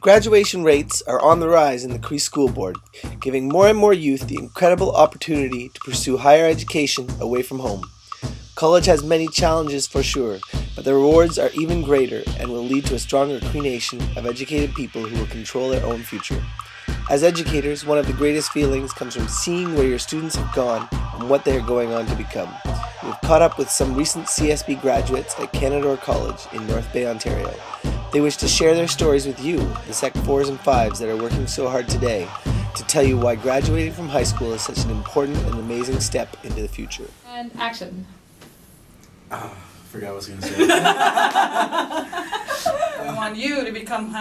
Graduation rates are on the rise in the Cree School Board, giving more and more youth the incredible opportunity to pursue higher education away from home. College has many challenges for sure, but the rewards are even greater and will lead to a stronger Cree nation of educated people who will control their own future. As educators, one of the greatest feelings comes from seeing where your students have gone and what they are going on to become. We have caught up with some recent CSB graduates at Canadore College in North Bay, Ontario. They wish to share their stories with you, the Sec 4s and 5s that are working so hard today, to tell you why graduating from high school is such an important and amazing step into the future. And action. Forgot what I was going to say. I want you to become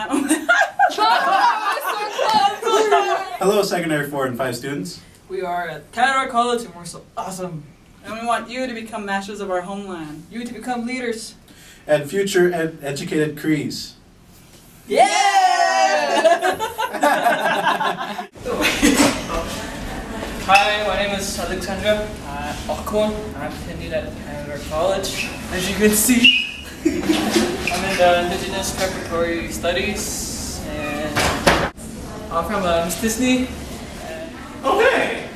Hello, secondary 4 and 5 students. We are at Canadore College and we're so awesome. And we want you to become masters of our homeland. You to become leaders. And future educated Crees. Yeah! Hi, my name is Alexandra Okon. I'm attending at Canadore College. As you can see, I'm in the Indigenous Preparatory Studies and I'm from Mistissini. Okay!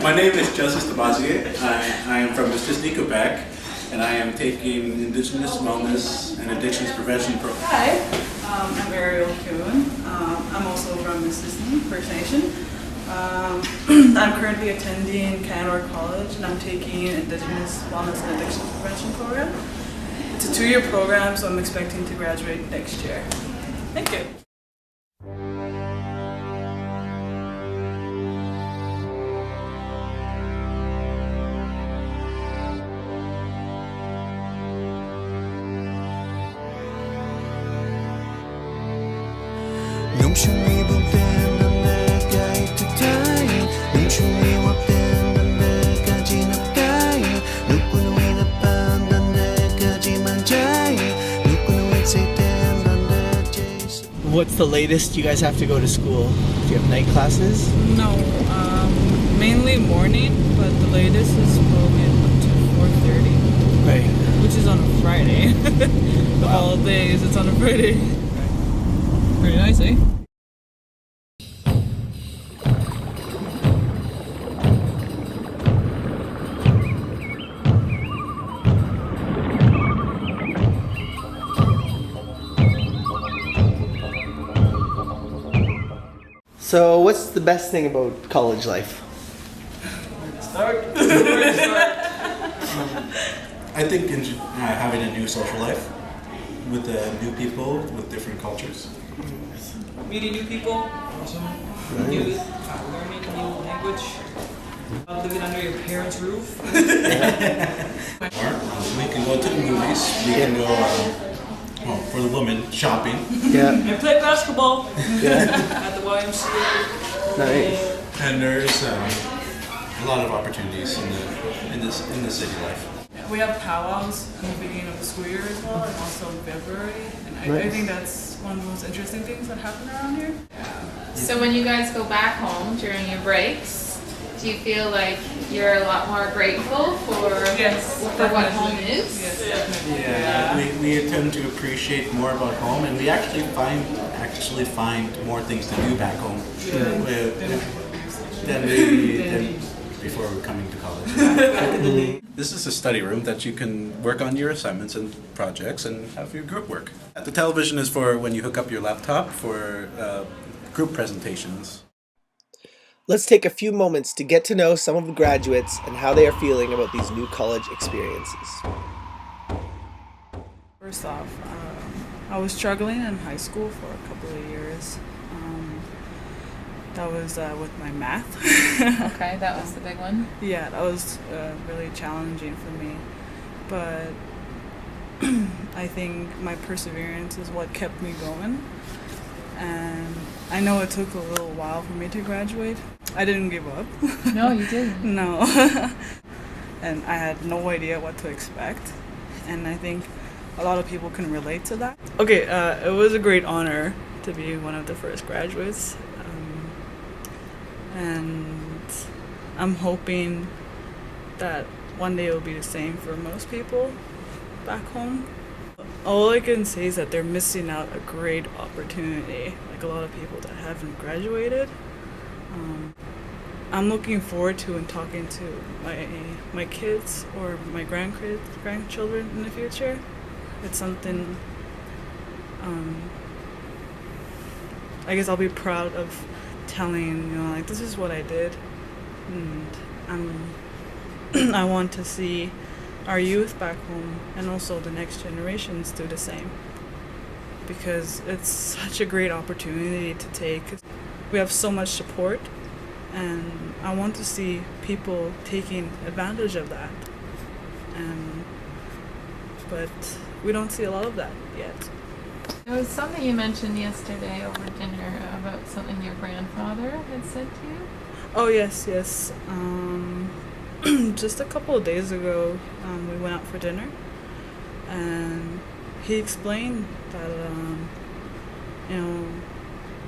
My name is Justice Tabazier. I am from Mistissini, Quebec, and I am taking Indigenous Wellness and Addictions Prevention Program. Hi, I'm Ariel Kuhn. I'm also from Mistissini First Nation. I'm currently attending Canadore College and I'm taking Indigenous Wellness and Addictions Prevention Program. It's a 2-year program, so I'm expecting to graduate next year. Thank you. What's the latest you guys have to go to school? Do you have night classes? No, mainly morning, but the latest is probably up to 4:30. Right. Which is on a Friday. The holidays, it's on a Friday. Pretty nice, eh? So, what's the best thing about college life? I think having a new social life with new people with different cultures. Meeting new people, awesome. Learning a new language. Living under your parents' roof. We can go to the movies. We can go, for the women, shopping. Yeah. And play basketball. Yeah. At the YMCA. Nice. And there's a lot of opportunities in the city life. We have powwows in the beginning of the school year as well, and also in February. And I think that's one of the most interesting things that happen around here. So when you guys go back home during your breaks, do you feel like you're a lot more grateful for what home is? Yes, definitely. Yeah. We tend to appreciate more about home, and we actually find more things to do back home than before coming to college. This is a study room that you can work on your assignments and projects and have your group work. The television is for when you hook up your laptop for group presentations. Let's take a few moments to get to know some of the graduates and how they are feeling about these new college experiences. First off, I was struggling in high school for a couple of years. That was with my math. Okay, that was the big one. Yeah, that was really challenging for me. But I think my perseverance is what kept me going. And I know it took a little while for me to graduate. I didn't give up. No, you didn't. No. And I had no idea what to expect. And I think a lot of people can relate to that. Okay, it was a great honor to be one of the first graduates. And I'm hoping that one day it will be the same for most people back home. All I can say is that they're missing out a great opportunity, like a lot of people that haven't graduated. I'm looking forward to and talking to my kids or my grandchildren in the future. It's something I guess I'll be proud of telling, like this is what I did, and I want to see our youth back home and also the next generations do the same, because it's such a great opportunity to take. We have so much support, and I want to see people taking advantage of that. But we don't see a lot of that yet. There was something you mentioned yesterday over dinner about something your grandfather had said to you. Oh yes. Just a couple of days ago, we went out for dinner, and he explained that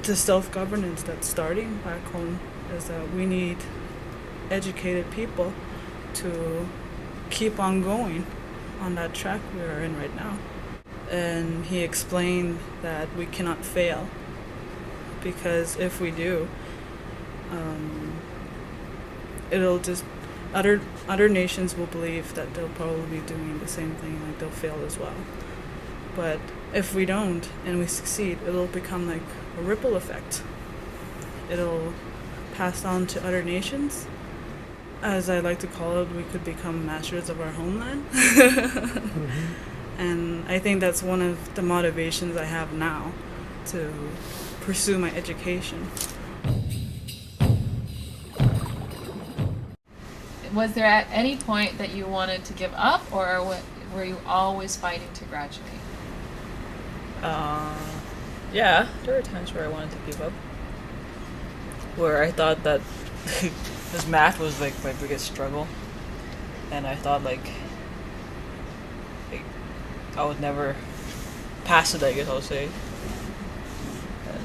the self-governance that's starting back home is that we need educated people to keep on going on that track we are in right now. And he explained that we cannot fail, because if we do, it'll just other nations will believe that they'll probably be doing the same thing, like they'll fail as well. But if we don't and we succeed, it'll become like a ripple effect. It'll pass on to other nations. As I like to call it, we could become masters of our homeland. And I think that's one of the motivations I have now to pursue my education. Was there at any point that you wanted to give up, or were you always fighting to graduate? Yeah, there were times where I wanted to give up, where I thought that this math was like my biggest struggle, and I thought like I would never pass it, I guess I'll say. And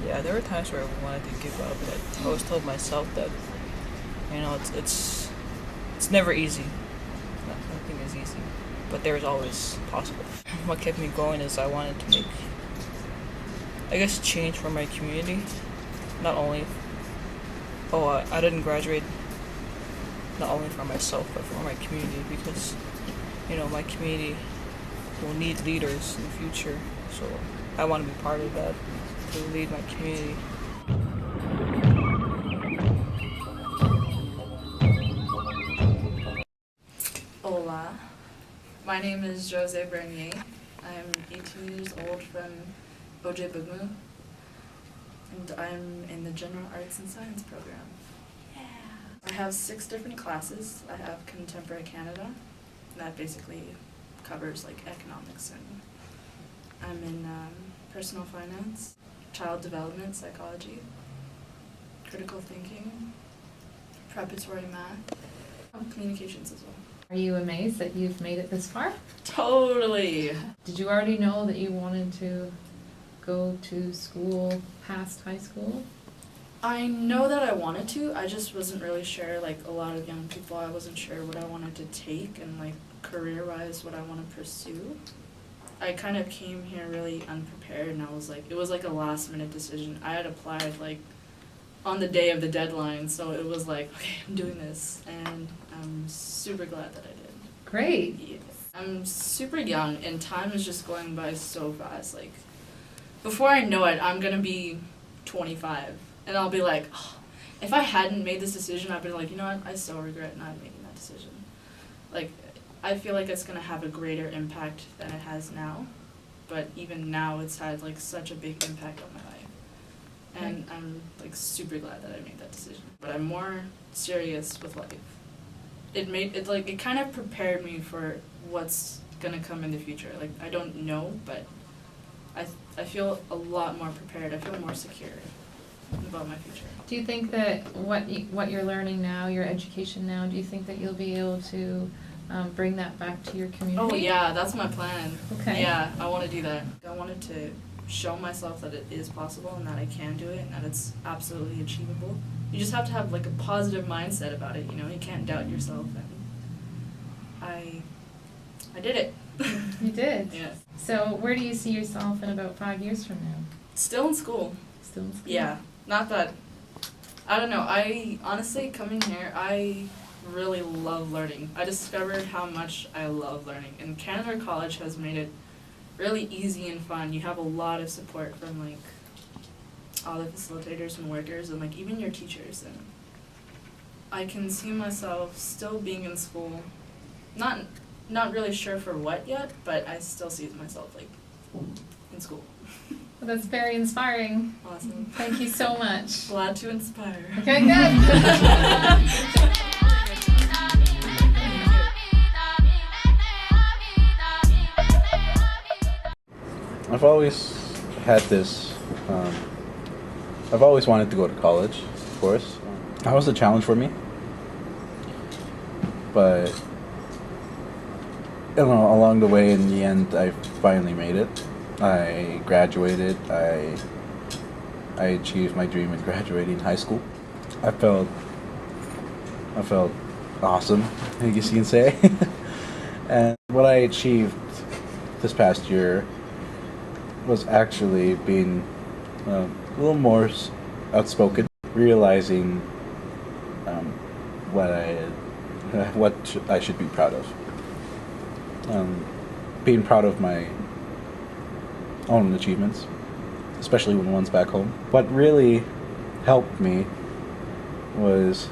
yeah, there were times where I wanted to give up, but I always told myself that it's never easy. Nothing is easy, but there's always possible. What kept me going is I wanted to make, I guess, change for my community. Not only, I didn't graduate not only for myself, but for my community, because, my community will need leaders in the future. So I want to be part of that, to lead my community. Hola, my name is Jose Bernier. I'm 18 years old from Ouje Bougoumou, and I'm in the General Arts and Science program. Yeah. I have 6 different classes. I have Contemporary Canada, that basically covers like economics, and I'm in personal finance, child development, psychology, critical thinking, preparatory math, communications as well. Are you amazed that you've made it this far? Totally. Did you already know that you wanted to go to school past high school? I know that I wanted to, I just wasn't really sure, like a lot of young people, I wasn't sure what I wanted to take and like career-wise what I want to pursue. I kind of came here really unprepared, and it was like a last-minute decision. I had applied like on the day of the deadline, so it was like, okay, I'm doing this, and I'm super glad that I did. Great. Yes. I'm super young, and time is just going by so fast. Like, before I know it, I'm gonna be 25, and I'll be like, oh, if I hadn't made this decision, I'd be like, you know what, I so regret not making that decision. Like, I feel like it's gonna have a greater impact than it has now, but even now it's had like such a big impact on my life. And I'm like super glad that I made that decision. But I'm more serious with life. It kind of prepared me for what's gonna come in the future. Like, I don't know, but I feel a lot more prepared. I feel more secure about my future. Do you think that what you're learning now, your education now, do you think that you'll be able to bring that back to your community? Oh yeah, that's my plan. Okay. Yeah, I want to do that. I wanted to show myself that it is possible and that I can do it and that it's absolutely achievable. You just have to have like a positive mindset about it, you can't doubt yourself, and I did it. You did? Yeah. So where do you see yourself in about 5 years from now? Still in school. Still in school? Yeah. Not that. I don't know. I honestly, coming here, I really love learning. I discovered how much I love learning. And Canadore College has made it really easy and fun. You have a lot of support from like all the facilitators and workers and like even your teachers, and I can see myself still being in school. Not really sure for what yet, but I still see myself like in school. Well, that's very inspiring. Awesome. Thank you so much. Glad to inspire. Okay, good. I've always had this, I've always wanted to go to college, of course. That was a challenge for me. But, you know, along the way, in the end, I finally made it. I graduated. I achieved my dream of graduating high school. I felt awesome, I guess you can say. And what I achieved this past year was actually being a little more outspoken, realizing what I should be proud of. Being proud of my own achievements, especially when one's back home. What really helped me was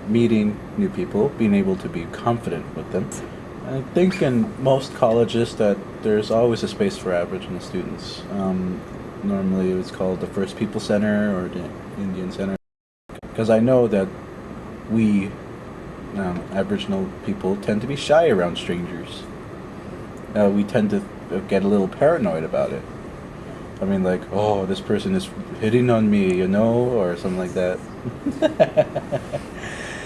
meeting new people, being able to be confident with them. I think in most colleges that there's always a space for Aboriginal students. Normally it's called the First People Center or the Indian Center. Because I know that we Aboriginal people tend to be shy around strangers. We tend to get a little paranoid about it. I mean, like, oh, this person is hitting on me, you know, or something like that.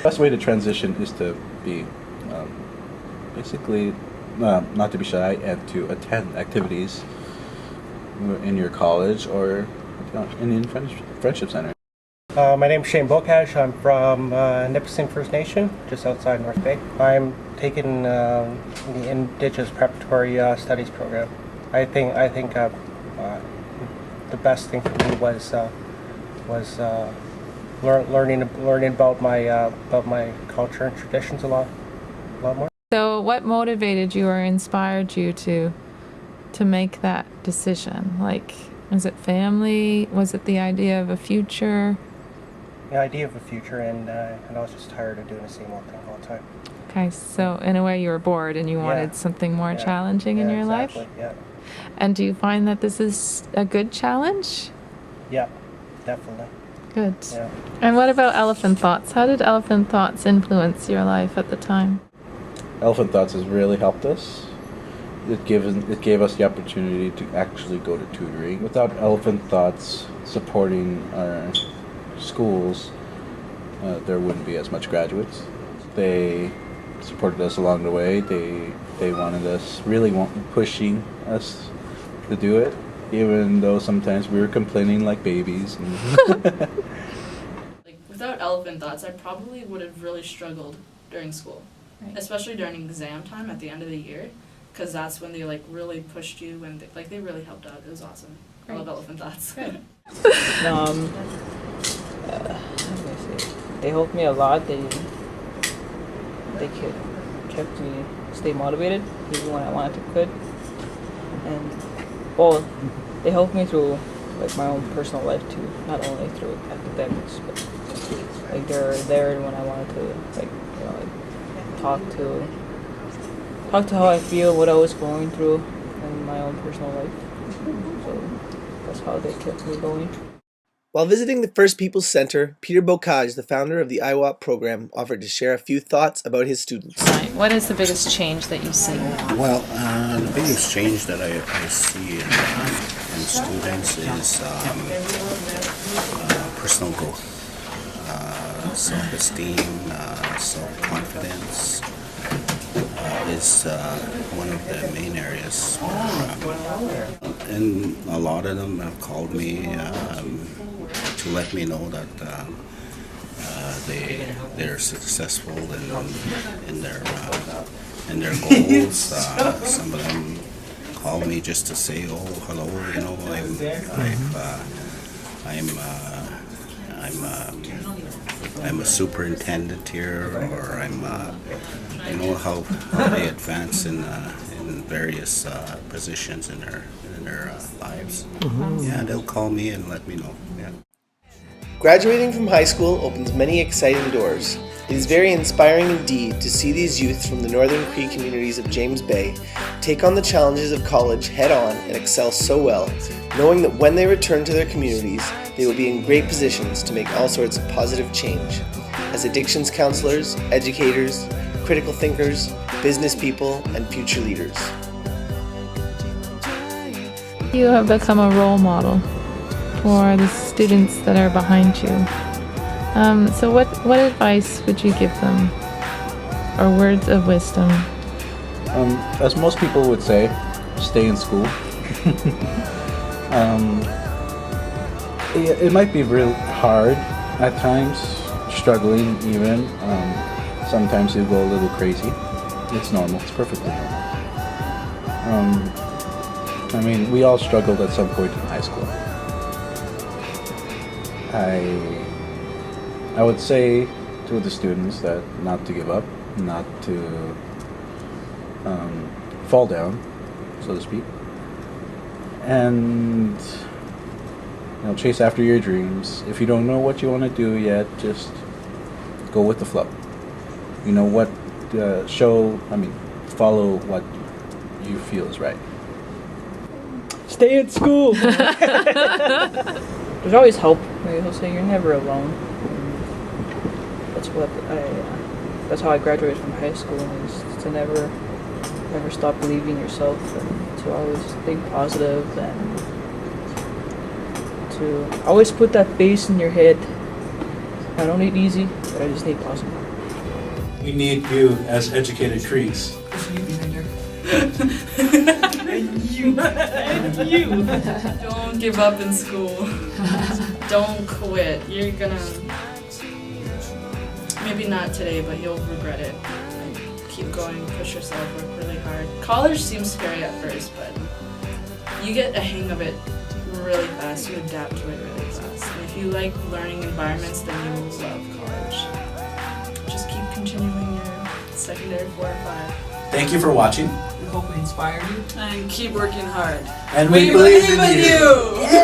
Best way to transition is to be basically not to be shy and to attend activities in your college or Indian Friendship Center. My name's Shane Bokaj. I'm from Nipissing First Nation, just outside North Bay. I'm taking the Indigenous Preparatory Studies program. I think the best thing for me was learning about my culture and traditions a lot more. So what motivated you or inspired you to make that decision? Like, was it family? Was it the idea of a future? The idea of a future, and I was just tired of doing the same old thing all the time. Okay, so in a way you were bored and you wanted something more challenging in your life? Yeah. And do you find that this is a good challenge? Yeah, definitely. Good. Yeah. And what about Elephant Thoughts? How did Elephant Thoughts influence your life at the time? Elephant Thoughts has really helped us. It gave us the opportunity to actually go to tutoring. Without Elephant Thoughts supporting our schools, there wouldn't be as much graduates. They supported us along the way. They wanted us, pushing us to do it, even though sometimes we were complaining like babies. Like, without Elephant Thoughts, I probably would have really struggled during school. Right. Especially during exam time at the end of the year, because that's when they like really pushed you and they really helped out. It was awesome. I love Elephant Thoughts. Good. How do I say? They helped me a lot. They kept me stay motivated even when I wanted to quit. And they helped me through like my own personal life too, not only through academics, but like they're there when I wanted to talk to how I feel, what I was going through in my own personal life. So that's how they kept me going. While visiting the First Peoples Center, Peter Bokaj, the founder of the IWAP program, offered to share a few thoughts about his students. What is the biggest change that you see? Well, the biggest change that I see in students is personal growth, self-esteem, self-confidence is one of the main areas. And a lot of them have called me to let me know that they're successful in their goals. Some of them call me just to say, oh, hello, you know, I'm a superintendent here, or you know how they advance in various positions in their lives. Yeah, they'll call me and let me know. Yeah. Graduating from high school opens many exciting doors. It is very inspiring indeed to see these youth from the northern Cree communities of James Bay take on the challenges of college head-on and excel so well, knowing that when they return to their communities, they will be in great positions to make all sorts of positive change as addictions counselors, educators, critical thinkers, business people, and future leaders. You have become a role model for the students that are behind you. So what advice would you give them, or words of wisdom? As most people would say, stay in school. It might be real hard at times, struggling even. Sometimes you go a little crazy. It's normal. It's perfectly normal. I mean, we all struggled at some point in high school. I would say to the students that not to give up, not to fall down, so to speak, and chase after your dreams. If you don't know what you want to do yet, just go with the flow. You know what? Follow what you feel is right. Stay at school. There's always hope. He'll say you're never alone. That's how I graduated from high school, is to never stop believing in yourself, and to always think positive, and to always put that bass in your head. I don't need easy, but I just need possible. We need you as educated Crees. You. Don't give up in school. Don't quit. You're gonna, maybe not today, but you'll regret it. Keep going, push yourself, work really hard. College seems scary at first, but you get a hang of it really fast. You adapt to it really fast. And if you like learning environments, then you will love college. Just keep continuing your secondary 4 or 5. Thank you for watching. We hope we inspired you. And keep working hard. And we believe in you. Yeah.